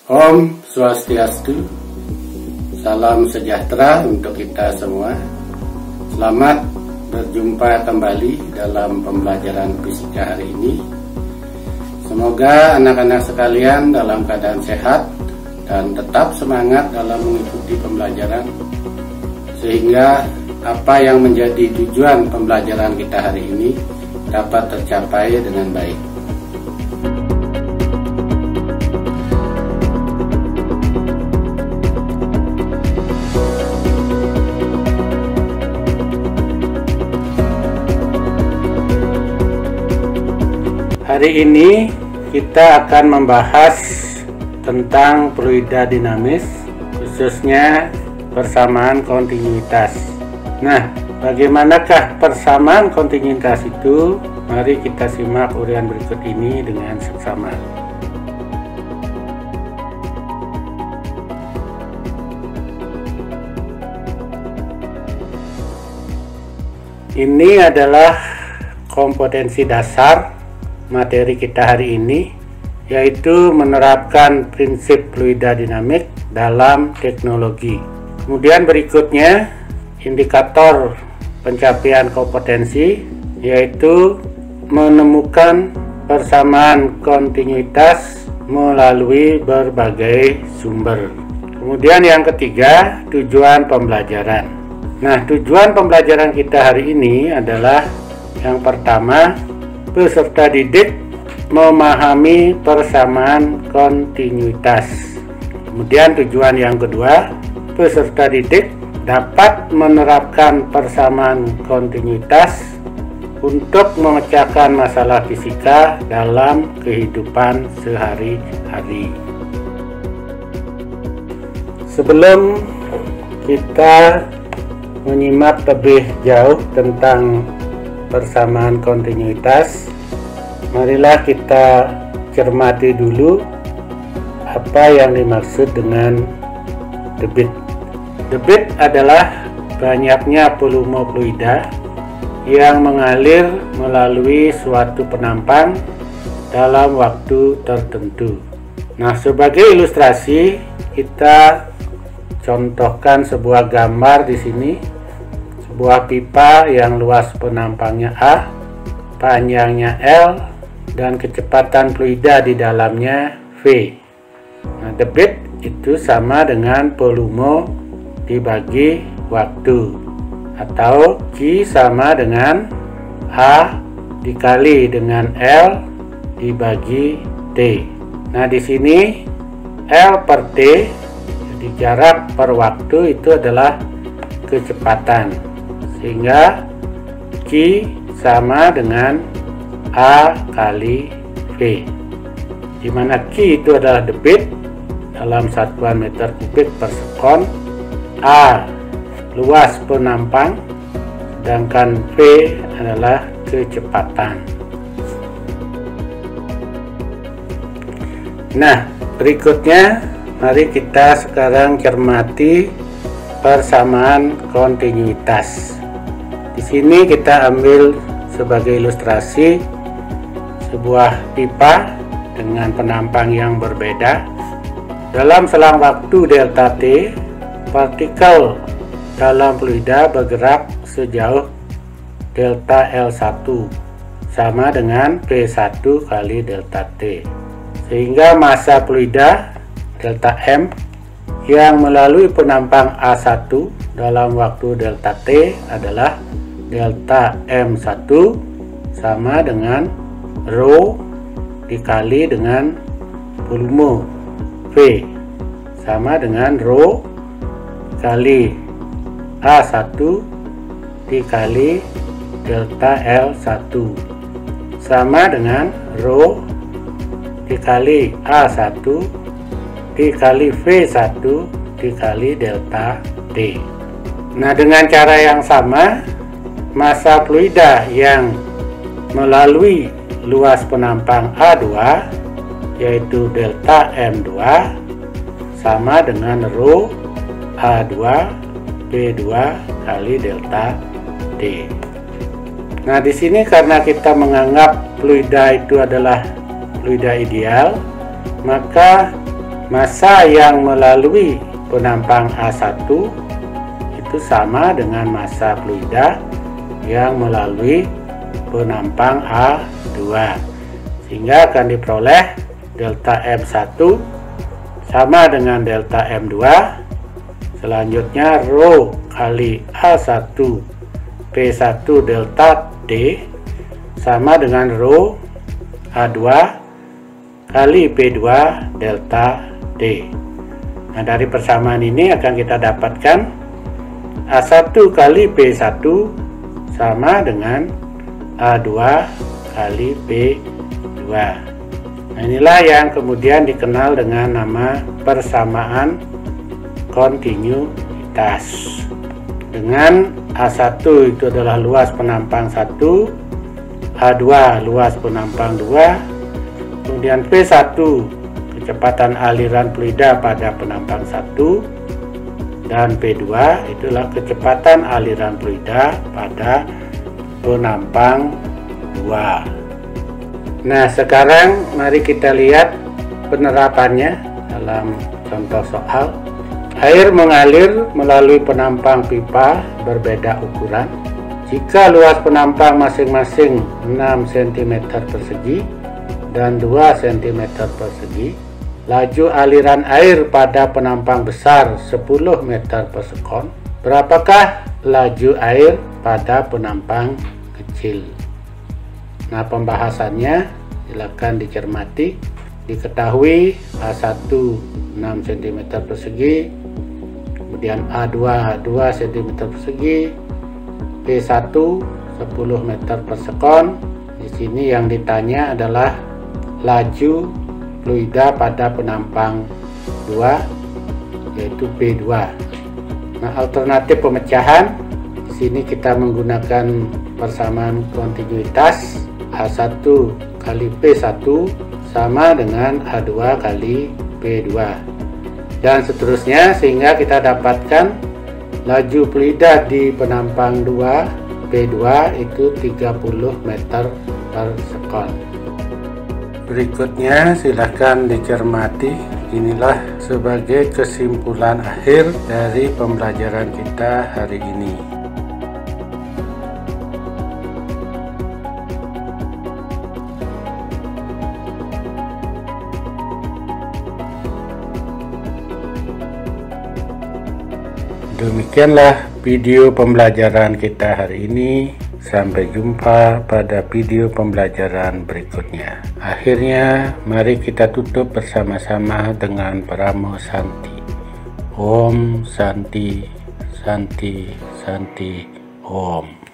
Om Swastiastu, salam sejahtera untuk kita semua. Selamat berjumpa kembali dalam pembelajaran fisika hari ini. Semoga anak-anak sekalian dalam keadaan sehat dan tetap semangat dalam mengikuti pembelajaran, sehingga apa yang menjadi tujuan pembelajaran kita hari ini dapat tercapai dengan baik. Hari ini kita akan membahas tentang fluida dinamis, khususnya persamaan kontinuitas. Nah, bagaimanakah persamaan kontinuitas itu? Mari kita simak uraian berikut ini dengan seksama. Ini adalah kompetensi dasar materi kita hari ini, yaitu menerapkan prinsip fluida dinamik dalam teknologi. Kemudian berikutnya indikator pencapaian kompetensi, yaitu menemukan persamaan kontinuitas melalui berbagai sumber. Kemudian yang ketiga, tujuan pembelajaran. Nah, tujuan pembelajaran kita hari ini adalah yang pertama, peserta didik memahami persamaan kontinuitas. Kemudian tujuan yang kedua, peserta didik dapat menerapkan persamaan kontinuitas untuk memecahkan masalah fisika dalam kehidupan sehari-hari. Sebelum kita menyimak lebih jauh tentang persamaan kontinuitas, marilah kita cermati dulu apa yang dimaksud dengan debit. Debit adalah banyaknya volume fluida yang mengalir melalui suatu penampang dalam waktu tertentu. Nah, sebagai ilustrasi kita contohkan sebuah gambar di sini. Sebuah pipa yang luas penampangnya A, panjangnya L, dan kecepatan fluida di dalamnya V. Nah, debit itu sama dengan volume dibagi waktu, atau Q sama dengan A dikali dengan L dibagi T. Nah, di sini L per T, jadi jarak per waktu itu adalah kecepatan. Sehingga Q sama dengan A kali V, di mana Q itu adalah debit dalam satuan meter kubik per sekon, A luas penampang, sedangkan V adalah kecepatan. Nah, berikutnya mari kita sekarang cermati persamaan kontinuitas. Di sini kita ambil sebagai ilustrasi sebuah pipa dengan penampang yang berbeda. Dalam selang waktu delta T, partikel dalam fluida bergerak sejauh delta L1 sama dengan P1 kali delta T, sehingga massa fluida delta M yang melalui penampang A1 dalam waktu delta T adalah delta M1 sama dengan rho dikali dengan volume V sama dengan rho kali A1 dikali delta L1 sama dengan rho dikali A1 dikali V1 dikali delta T. Nah, dengan cara yang sama, massa fluida yang melalui luas penampang A2 yaitu delta M2 sama dengan rho A2 P2 kali delta D. Nah, di sini karena kita menganggap fluida itu adalah fluida ideal, maka massa yang melalui penampang A1 itu sama dengan massa fluida yang melalui penampang A2, sehingga akan diperoleh delta M1 sama dengan delta M2. Selanjutnya rho kali A1 P1 delta D sama dengan rho A2 kali P2 delta D. Nah, dari persamaan ini akan kita dapatkan A1 kali P1 sama dengan A2 kali P2. Nah, inilah yang kemudian dikenal dengan nama persamaan kontinuitas. Dengan A1 itu adalah luas penampang 1, A2 luas penampang 2, kemudian P1 kecepatan aliran fluida pada penampang 1, dan P2 itulah kecepatan aliran fluida pada penampang 2. Nah, sekarang mari kita lihat penerapannya dalam contoh soal. Air mengalir melalui penampang pipa berbeda ukuran. Jika luas penampang masing-masing 6 cm persegi dan 2 cm persegi, laju aliran air pada penampang besar 10 meter per sekon. Berapakah laju air pada penampang kecil? Nah, pembahasannya silakan dicermati. Diketahui A1 6 cm persegi, kemudian A2 2 cm persegi, P1 10 meter per sekon. Di sini yang ditanya adalah laju fluida pada penampang 2, yaitu P2. Nah, alternatif pemecahan di sini kita menggunakan persamaan kontinuitas. A1 kali P1 sama dengan A2 kali P2, dan seterusnya, sehingga kita dapatkan laju fluida di penampang 2 P2 itu 30 meter per sekon. Berikutnya silahkan dicermati. Inilah sebagai kesimpulan akhir dari pembelajaran kita hari ini. Demikianlah video pembelajaran kita hari ini. Sampai jumpa pada video pembelajaran berikutnya. Akhirnya, mari kita tutup bersama-sama dengan Paramo Santi. Om Santi, Santi, Santi, Om.